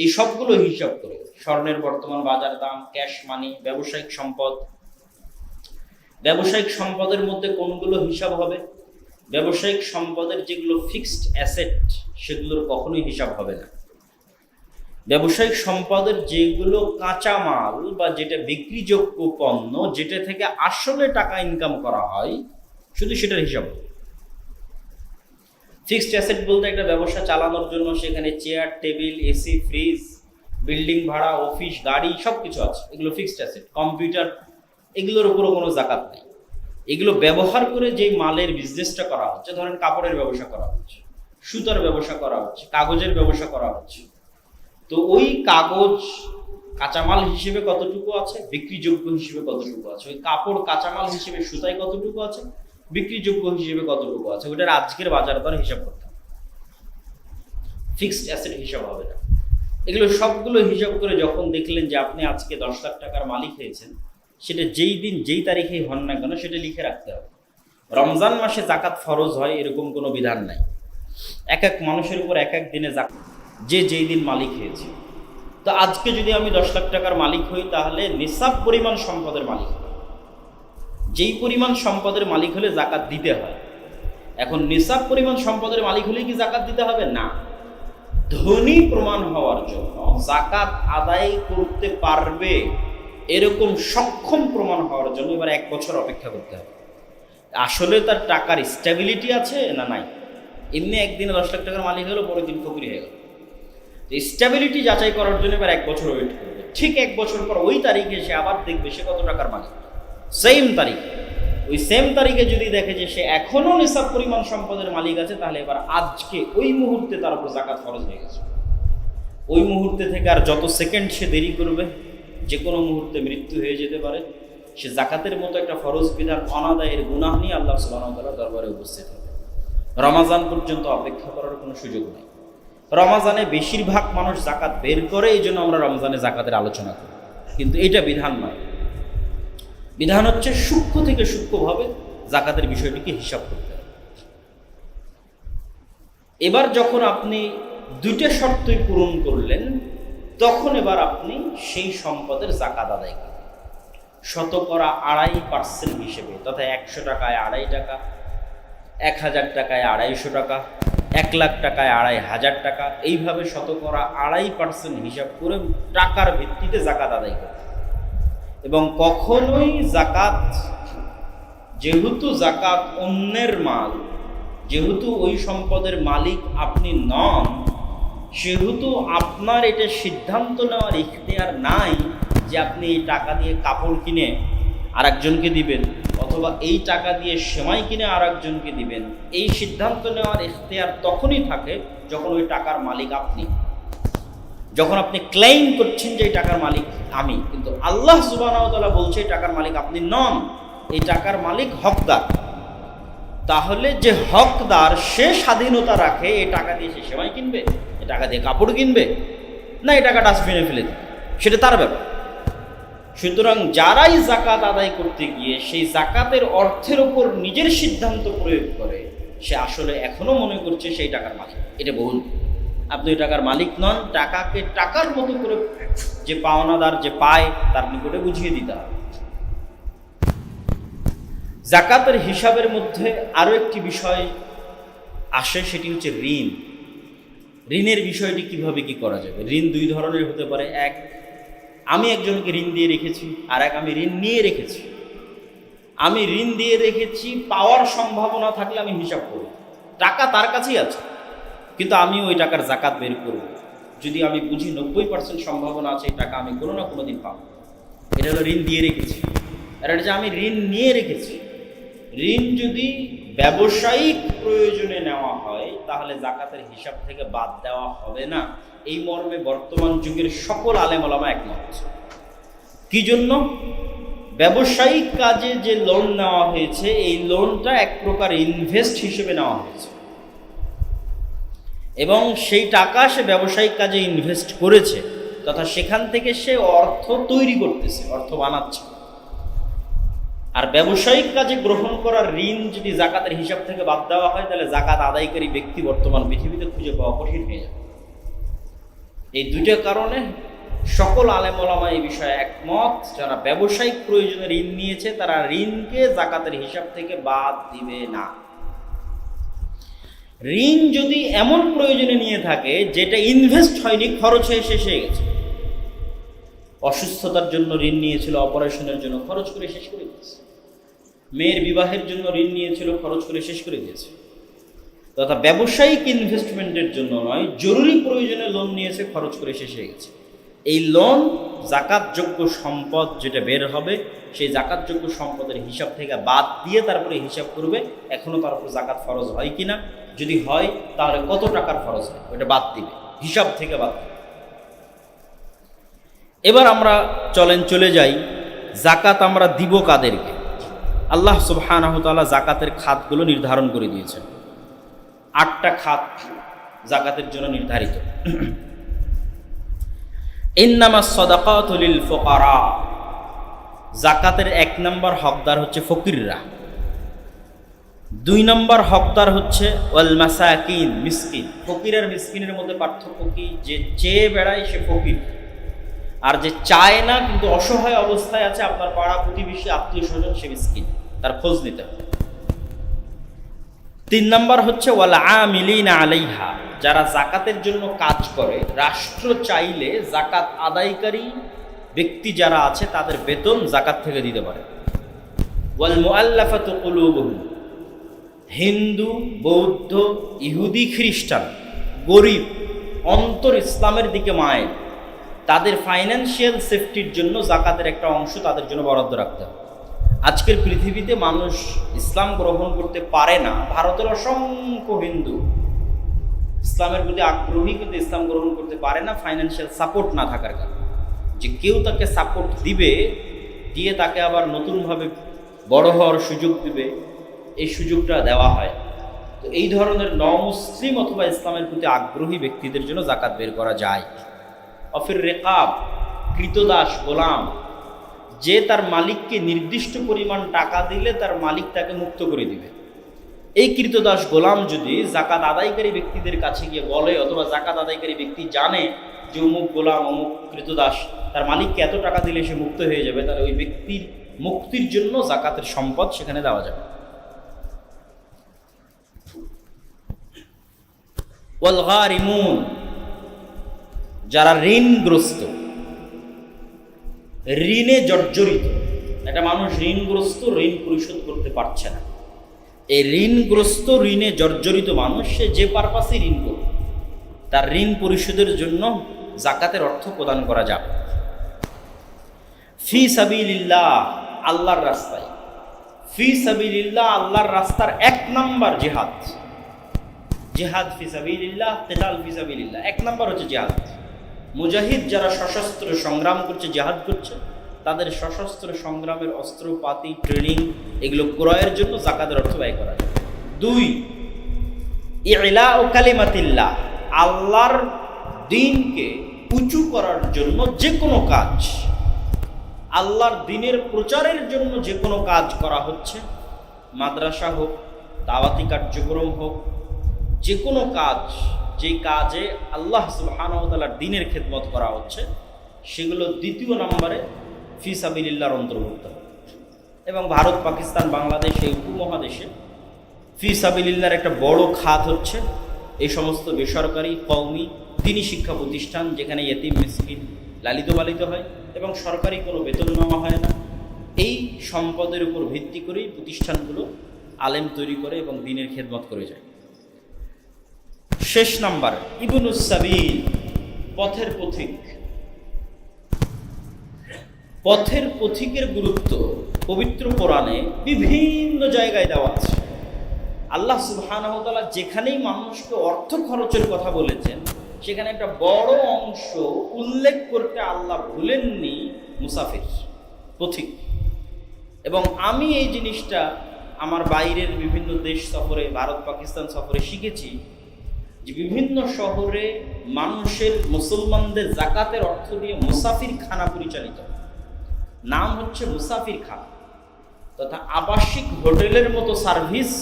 এই সবগুলো হিসাব করে স্বর্ণের বর্তমান বাজার দাম, ক্যাশ মানি, ব্যবসায়িক সম্পদ, ব্যবসায়িক সম্পদের মধ্যে কোনগুলো হিসাব হবে? ব্যবসায়িক সম্পদের যেগুলো ফিক্সড অ্যাসেট সেগুলোর কখনোই হিসাব হবে না। ব্যবসায়িক সম্পদের যেগুলো কাঁচা মাল বা যেটা বিক্রিযোগ্য পণ্য, যেটা থেকে আসলে টাকা ইনকাম করা হয়, শুধু সেটার হিসাব হবে। ফিক্সড অ্যাসেট বলতে একটা ব্যবসা চালানোর জন্য সেখানে chair, table, AC, fridge, building ভাড়া, অফিস, গাড়ি সব কিছু আছে, এগুলো ফিক্সড অ্যাসেট। কম্পিউটার, এগুলোর উপরও কোনো জাকাত নেই। এগুলো ব্যবহার করে যেই মালের বিজনেসটা করা হচ্ছে, ধরেন কাপড়ের ব্যবসা করা হচ্ছে, সুতার ব্যবসা করা হচ্ছে, কাগজের ব্যবসা করা হচ্ছে, তো ওই কাগজ কাঁচামাল হিসেবে কতটুকু আছে, বিক্রিযোগ্য হিসেবে কতটুকু আছে, ওই কাপড় কাঁচামাল হিসেবে সুতায় কতটুকু আছে, বিক্রিযোগ্য হিসেবে কতটুকু আছে, ওটার আজকের বাজার দর হিসাব করতে হবে। ফিক্সড অ্যাসেট হিসাব হবে না। এগুলো সবগুলো হিসাব করে যখন দেখলেন যে আপনি আজকে ১০ লাখ টাকার মালিক হয়েছেন, সেটা যেই দিন যেই তারিখেই হন না কেন সেটা লিখে রাখতে হবে। রমজান মাসে জাকাত ফরজ হয় এরকম কোনো বিধান নাই। এক এক মানুষের উপর এক এক দিনে জাকাত, যে যেই দিন মালিক হয়েছে। তো আজকে যদি আমি ১০ লাখ টাকার মালিক হই, তাহলে নিসাব পরিমাণ সম্পদের মালিক হই। যেই পরিমাণ সম্পদের মালিক হলে জাকাত দিতে হয়। এখন নিসাব পরিমাণ সম্পদের মালিক হলে কি জাকাত দিতে হবে? না। ধনী প্রমাণ হওয়ার জন্য, জাকাত আদায় করতে পারবে এরকম সক্ষম প্রমাণ হওয়ার জন্য এবার ১ বছর অপেক্ষা করতে হবে। আসলে তার টাকার স্ট্যাবিলিটি আছে না নাই। এমনি একদিনে ১০ লাখ টাকার মালিক হলো, পরের দিন ফকির হয়ে গেল। স্ট্যাবিলিটি যাচাই করার জন্য এবার ১ বছর ওয়েট করবে। ঠিক ১ বছর পর ওই তারিখে সে আবার দেখবে সে কত টাকার মালিক। সেম তারিখে, ওই সেম তারিখে যদি দেখে যে সে এখনো নিসাব পরিমাণ সম্পদের মালিক আছে, তাহলে এবার আজকে ওই মুহূর্তে তার উপর জাকাত ফরজ হয়ে গেছে। ওই মুহূর্তে থেকে আর যত সেকেন্ড সে দেরি করবে, যে কোনো মুহূর্তে মৃত্যু হয়ে যেতে পারে। সে জাকাতের মতো একটা ফরজ বিধান অনাদায়ের গুনাহ নিয়ে আল্লাহ সুবহানাহু ওয়া তাআলার দরবারে উপস্থিত হবে। রমাজান পর্যন্ত অপেক্ষা করার কোনো সুযোগ নেই। রমাজানে বেশিরভাগ মানুষ জাকাত বের করে, এই জন্য আমরা রমজানে জাকাতের আলোচনা করি, কিন্তু এটা বিধান নয়। বিধান হচ্ছে সূক্ষ্ম থেকে সূক্ষ্মভাবে জাকাতের বিষয়টিকে হিসাব করতে হবে। এবার যখন আপনি দুইটা শর্তই পূরণ করলেন, তখন এবার আপনি সেই সম্পদের জাকাত আদায় করবেন শতকরা 2.5% হিসেবে, তথা 100 টাকায় 2.5 টাকা, 1000 টাকায় 250 টাকা, 1 লাখ টাকায় 2500 টাকা, এইভাবে শতকরা 2.5% হিসাব করে টাকার ভিত্তিতে জাকাত আদায় করবেন। এবং কখনোই জাকাত, যেহেতু জাকাত অন্যের মাল, যেহেতু ওই সম্পদের মালিক আপনি নন, সেহেতু আপনার এটা সিদ্ধান্ত নেওয়ার ইখতিয়ার নাই যে আপনি এই টাকা দিয়ে কাপড় কিনে আরেকজনকে দিবেন, অথবা এই টাকা দিয়ে সেমাই কিনে আরেকজনকে দিবেন। এই সিদ্ধান্ত নেওয়ার ইখতিয়ার তখনই থাকে যখন ওই টাকার মালিক আপনি, যখন আপনি ক্লেইম করছেন যে এই টাকার মালিক আমি, কিন্তু আল্লাহ সুবহানাহু ওয়া তাআলা বলছে এই টাকার মালিক আপনি নন, এই টাকার মালিক হকদার। তাহলে যে হকদার সে স্বাধীনতা রাখে এই টাকা দিয়ে সে সেমাই কিনবে, এই টাকা দিয়ে কাপড় কিনবে, না এই টাকা ডাস্টবিনে ফেলে দেবে, সেটা তার ব্যাপার। সুতরাং যারাই জাকাত আদায় করতে গিয়ে সেই জাকাতের অর্থের ওপর নিজের সিদ্ধান্ত প্রয়োগ করে, সে আসলে এখনো মনে করছে সেই টাকার মালিক। এটা ভুল। আপনি ওই টাকার মালিক নন। টাকাকে টাকার মতো করে যে পাওনাদার যে পায় তার নিকটে বুঝিয়ে দিতে হবে। জাকাতের হিসাবের মধ্যে আরও একটি বিষয় আসে, সেটি হচ্ছে ঋণ। ঋণের বিষয়টি কিভাবে কি করা যাবে? ঋণ দুই ধরনের হতে পারে। এক, আমি একজনকে ঋণ দিয়ে রেখেছি, আর এক আমি ঋণ নিয়ে রেখেছি। আমি ঋণ দিয়ে রেখেছি, পাওয়ার সম্ভাবনা থাকলে আমি হিসাব করব, টাকা তার কাছেই আছে, কিন্তু আমি ওই টাকার জাকাত বের করব যদি আমি বুঝি 90% সম্ভাবনা আছে এই টাকা আমি কোনো না কোনো দিন পাবো। এটা হলো ঋণ দিয়ে রেখেছি। আর এটা যে আমি ঋণ নিয়ে রেখেছি, ঋণ যদি ব্যবসায়িক প্রয়োজনে নেওয়া হয় তাহলে জাকাতের হিসাব থেকে বাদ দেওয়া হবে না। এই মর্মে বর্তমান যুগের সকল আলেম ওলামা একমত। কি জন্য? ব্যবসায়িক কাজে যে লোন নেওয়া হয়েছে, এই লোনটা এক প্রকার ইনভেস্ট হিসেবে নেওয়া হয়েছে, এবং সেই টাকা সে ব্যবসায়িক কাজে ইনভেস্ট করেছে, তথা সেখান থেকে সে অর্থ তৈরি করতেছে, অর্থ বানাচ্ছে। আর ব্যবসায়িক কাজে গ্রহণ করার ঋণ যদি জাকাতের হিসাব থেকে বাদ দেওয়া হয়, তাহলে জাকাত আদায়কারী ব্যক্তি বর্তমান পৃথিবীতে খুঁজে পাওয়া কঠিন হয়ে যাবে। এই দুইটা কারণে সকল আলেম ওলামা এই বিষয়ে একমত, যারা ব্যবসায়িক প্রয়োজনে ঋণ নিয়েছে তারা ঋণকে জাকাতের হিসাব থেকে বাদ দিবে না। ঋণ যদি এমন প্রয়োজনে নিয়ে থাকে যেটা ইনভেস্ট হয়নি, খরচ হয়ে শেষ হয়ে গেছে, অসুস্থতার জন্য ঋণ নিয়েছিল, অপারেশনের জন্য খরচ করে শেষ করে দিয়েছে, মেয়ের বিবাহের জন্য ঋণ নিয়েছিল, খরচ করে শেষ করে দিয়েছে, তথা ব্যবসায়িক ইনভেস্টমেন্টের জন্য নয়, জরুরি প্রয়োজনে লোন নিয়েছে, খরচ করে শেষ হয়ে গেছে, এই লোন জাকাতযোগ্য সম্পদ যেটা বের হবে, সেই জাকাতযোগ্য সম্পদের হিসাব থেকে বাদ দিয়ে তারপরে হিসাব করবে এখনো তার উপর জাকাত ফরজ হয় কিনা। যদি হয় তাহলে কত টাকার ফরজ হয় ওটা বাদ দিবে, হিসাব থেকে বাদ দিবে। এবার আমরা চলে যাই, জাকাত আমরা দিব কাদেরকে? আল্লাহ সুবহানাহু ওয়া তাআলা জাকাতের খাতগুলো নির্ধারণ করে দিয়েছেন। 8টা খাত জাকাতের জন্য নির্ধারিত। ইন্নামাস সাদাকাতু লিল ফুকারা, জাকাতের 1 নম্বর হকদার হচ্ছে ফকিররা। 2 নম্বর হকদার হচ্ছে ওয়াল মাসাকিন, মিসকিন। ফকির আর মিসকিনের মধ্যে পার্থক্য কি? যে চেয়ে বেড়ায় সে ফকির, আর যে চায় না কিন্তু অসহায় অবস্থায় আছে, আপনার পাড়া প্রতিবেশী আত্মীয় স্বজন, সে মিসকিন, তার খোঁজ নিতে হবে। 3 নম্বর হচ্ছে ওয়াল আমিলিনা আলাইহা, যারা জাকাতের জন্য কাজ করে। রাষ্ট্র চাইলে জাকাত আদায়কারী ব্যক্তি যারা আছে তাদের বেতন জাকাত থেকে দিতে পারে। ওয়াল মুআল্লাফাতু কুলুবুহুম, হিন্দু, বৌদ্ধ, ইহুদি, খ্রিস্টান, গরিব, অন্তর ইসলামের দিকে মায়ের, তাদের ফাইন্যান্সিয়াল সেফটির জন্য জাকাতের একটা অংশ তাদের জন্য বরাদ্দ রাখতে হবে। আজকের পৃথিবীতে মানুষ ইসলাম গ্রহণ করতে পারে না। ভারতের অসংখ্য হিন্দু ইসলামের প্রতি আগ্রহী, কিন্তু ইসলাম গ্রহণ করতে পারে না ফাইন্যান্সিয়াল সাপোর্ট না থাকার কারণে। যে কেউ তাকে সাপোর্ট দিবে, দিয়ে তাকে আবার নতুনভাবে বড় হওয়ার সুযোগ দিবে, এই সুযোগটা দেওয়া হয়। তো এই ধরনের নমুসলিম অথবা ইসলামের প্রতি আগ্রহী ব্যক্তিদের জন্য জাকাত বের করা যায়। অফির রেকাব, কৃতদাস, গোলাম, যে তার মালিককে নির্দিষ্ট পরিমাণ টাকা দিলে তার মালিক তাকে মুক্ত করে দিবে, এই কৃতদাস গোলাম যদি জাকাত আদায়কারী ব্যক্তিদের কাছে গিয়ে বলে, অথবা জাকাত আদায়কারী ব্যক্তি জানে যে অমুক গোলাম অমুক কৃতদাস তার মালিককে এত টাকা দিলে সে মুক্ত হয়ে যাবে, তাহলে ওই ব্যক্তির মুক্তির জন্য জাকাতের সম্পদ সেখানে দেওয়া যাবে। ওয়াল গারিমুন, যারা ঋণগ্রস্ত, ঋণে জর্জরিত, একটা মানুষ ঋণগ্রস্ত, ঋণ পরিশোধ করতে পারছে না, এই ঋণগ্রস্ত ঋণে জর্জরিত মানুষ সে যে পারপাসে ঋণ করবে তার ঋণ পরিশোধের জন্য জাকাতের অর্থ প্রদান করা যাবে। ফি সাবিলিল্লাহ, আল্লাহর রাস্তায়। ফি সাবিলিল্লাহ, আল্লাহর রাস্তার 1 নাম্বার জিহাদ। জিহাদ ফি সাবিলিল্লাহ, কিতাল ফি সাবিলিল্লাহ, 1 নাম্বার হচ্ছে জিহাদ। মুজাহিদ যারা সশস্ত্র সংগ্রাম করছে, জিহাদ করছে, তাদের সশস্ত্র সংগ্রামের অস্ত্রপাতি, ট্রেনিং এগুলো ক্রয়ের জন্য জাকাতের অর্থ ব্যয় করা যায়। 2, ইলাউ কালিমাতিল্লাহ, আল্লাহর দ্বীনকে উঁচু করার জন্য যে কোনো কাজ, আল্লাহর দ্বীনের প্রচারের জন্য যে কোনো কাজ করা হচ্ছে, মাদ্রাসা হোক, দাওয়াতি কার্যক্রম হোক, যে কোনো কাজ, যে কাজে আল্লাহ সুবহানাহু ওয়া তাআলার দ্বীনের খেদমত করা হচ্ছে, সেগুলো 2 নম্বরে ফি সাবিলিল্লাহর অন্তর্ভুক্ত। এবং ভারত, পাকিস্তান, বাংলাদেশ এই উপমহাদেশে ফি সাবিলিল্লাহর একটা বড় খাত হচ্ছে এই সমস্ত বেসরকারি কওমি দ্বীনি শিক্ষা প্রতিষ্ঠান, যেখানে ইয়েতিম মিসকিন লালিত পালিত হয় এবং সরকারি কোনো বেতন নেওয়া হয় না। এই সম্পদের উপর ভিত্তি করেই প্রতিষ্ঠানগুলো আলেম তৈরি করে এবং দ্বীনের খেদমত করে যায়। শেষ নাম্বার, ইবনুস সাবিল, পথের পথিক। পথের পথিকের গুরুত্ব পবিত্র কোরআনে বিভিন্ন জায়গায় দেওয়া আছে। আল্লাহ সুবহানাহু ওয়া তাআলা যেখানেই মানুষকে অর্থ খরচের কথা বলেছেন, সেখানে একটা বড় অংশ উল্লেখ করতে আল্লাহ ভুলেননি মুসাফির, পথিক। এবং আমি এই জিনিসটা আমার বাইরের বিভিন্ন দেশ সফরে, ভারত পাকিস্তান সফরে শিখেছি যে বিভিন্ন শহরে মানুষের, মুসলমানদের জাকাতের অর্থ দিয়ে মুসাফির খানা পরিচালিত, নাম হচ্ছে মুসাফির খানা, তথা আবাসিক হোটেলের মতো সার্ভিস,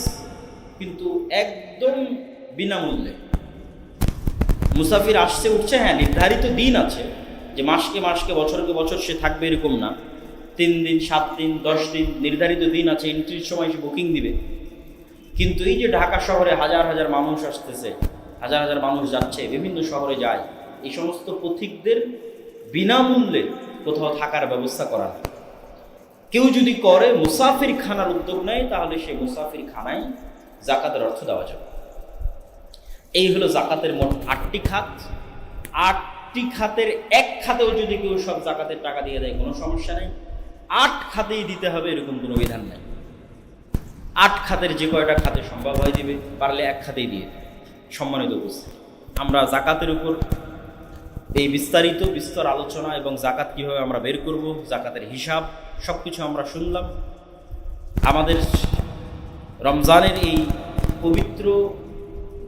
কিন্তু একদম বিনামূল্যে। মুসাফির আসছে উঠছে, হ্যাঁ নির্ধারিত দিন আছে যে মাসকে মাসকে বছরকে বছর সে থাকবে এরকম না, 3 দিন 7 দিন 10 দিন নির্ধারিত দিন আছে, এন্ট্রির সময় সে বুকিং দিবে। কিন্তু এই যে ঢাকা শহরে হাজার হাজার মানুষ আসতেছে, হাজার হাজার মানুষ যাচ্ছে, বিভিন্ন শহরে যায়, এই সমস্ত পথিকদের বিনামূল্যে কোথাও থাকার ব্যবস্থা করা হয়। কেউ যদি করে মুসাফির খানার উদ্যোগ নেয়, তাহলে সেই মুসাফির খানায় জাকাতের অর্থ দেওয়া যাবে। এই হলো জাকাতের মোট 8টি খাত। 8টি খাতের 1 খাতেও যদি কেউ সব জাকাতের টাকা দিয়ে দেয় কোনো সমস্যা নেই, 8 খাতেই দিতে হবে এরকম কোনো বিধান নেই। 8 খাতের যে কয়টা খাতে সম্ভব হয় দিবে, পারলে 1 খাতেই দিয়ে দেবে। সম্মানিত উপস্থিতি, আমরা জাকাতের উপর এই বিস্তর আলোচনা এবং জাকাত কীভাবে আমরা বের করব, জাকাতের হিসাব, সব কিছু আমরা শুনলাম। আমাদের রমজানের এই পবিত্র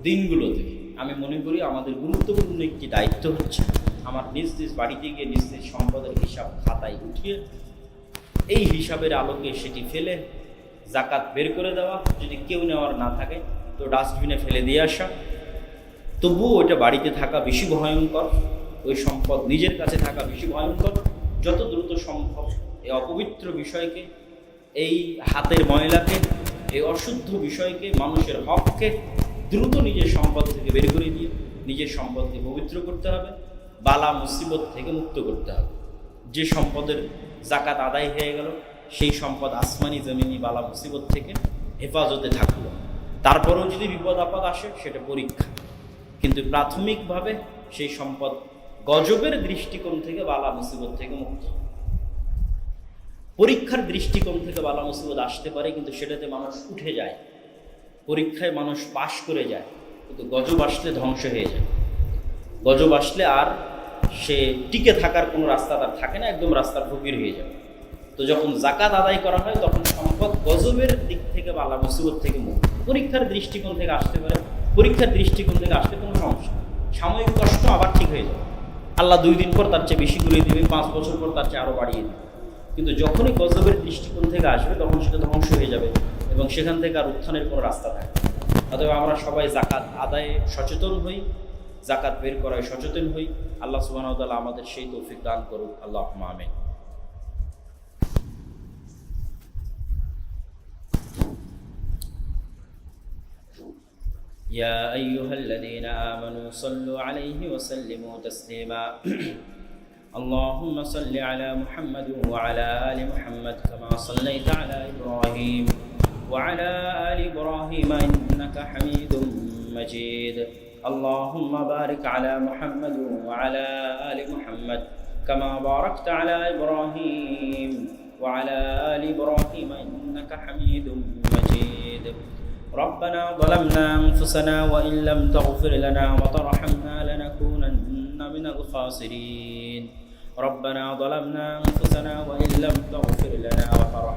দিনগুলোতে আমি মনে করি আমাদের গুরুত্বপূর্ণ একটি দায়িত্ব হচ্ছে আমার নিজ নিজ বাড়িতে গিয়ে নিজ নিজ সম্পদের হিসাব খাতায় উঠিয়ে এই হিসাবের আলোকে সেটি ফেলে জাকাত বের করে দেওয়া। যদি কেউ নেওয়ার না থাকে তো ডাস্টবিনে ফেলে দিয়ে আসা। তবুও ওইটা বাড়িতে থাকা বেশি ভয়ঙ্কর, ওই সম্পদ নিজের কাছে থাকা বেশি ভয়ঙ্কর। যত দ্রুত সম্ভব এই অপবিত্র বিষয়কে, এই হাতের ময়লাকে, এই অশুদ্ধ বিষয়কে, মানুষের হককে দ্রুত নিজের সম্পদ থেকে বের করে দিয়ে নিজের সম্পদকে পবিত্র করতে হবে, বালা মুসিবত থেকে মুক্ত করতে হবে। যে সম্পদের জাকাত আদায় হয়ে গেল, সেই সম্পদ আসমানি জমিনি বালা মুসিবত থেকে হেফাজতে থাকলো। তারপরেও যদি বিপদ আপদ আসে সেটা পরীক্ষা, কিন্তু প্রাথমিকভাবে সেই সম্পদ গজবের দৃষ্টিকোণ থেকে বালা মুসিবত থেকে মুক্ত। পরীক্ষার দৃষ্টিকোণ থেকে বালা মুসিবত আসতে পারে, কিন্তু সেটাতে মানুষ উঠে যায়, পরীক্ষায় মানুষ পাশ করে যায়, কিন্তু গজব আসলে ধ্বংস হয়ে যায়। গজব আসলে আর সে টিকে থাকার কোনো রাস্তা তার থাকে না, একদম রাস্তার ফকির হয়ে যাবে। তো যখন জাকাত আদায় করা হয় তখন সম্পদ গজবের দিক থেকে বালা মুসিবত থেকে মুক্ত। পরীক্ষার দৃষ্টিকোণ থেকে আসতে পারে, পরীক্ষার দৃষ্টিকোণ থেকে আসলে কোনো সমস্যা, সাময়িক কষ্ট আবার ঠিক হয়ে যাবে। আল্লাহ 2 দিন পর তার চেয়ে বেশি করে দিবে, 5 বছর পর তার চেয়ে আরও বাড়িয়ে দেবে। কিন্তু যখনই গজবের দৃষ্টিকোণ থেকে আসবে তখন সেটা ধ্বংস হয়ে যাবে, এবং সেখান থেকে আর উত্থানের কোনো রাস্তা থাকে না। অতএব আমরা সবাই জাকাত আদায়ে সচেতন হই, জাকাত বের করায় সচেতন হই। আল্লাহ সুবহানাহু ওয়া তাআলা আমাদের সেই তৌফিক দান করুক। আল্লাহুম্মা আমিন। يا أيها الذين آمنوا صلوا عليه وسلموا تسليما اللهم صل على محمد وعلى آل محمد كما صليت على إبراهيم وعلى آل إبراهيم إنك حميد مجيد اللهم بارك على محمد وعلى آل محمد كما باركت على إبراهيم وعلى آل إبراهيم إنك حميد مجيد ربنا ظلمنا أنفسنا وإن لم تغفر لنا وترحمنا لنكونن من الخاسرين ربنا ظلمنا أنفسنا وإن لم تغفر لنا وترحمنا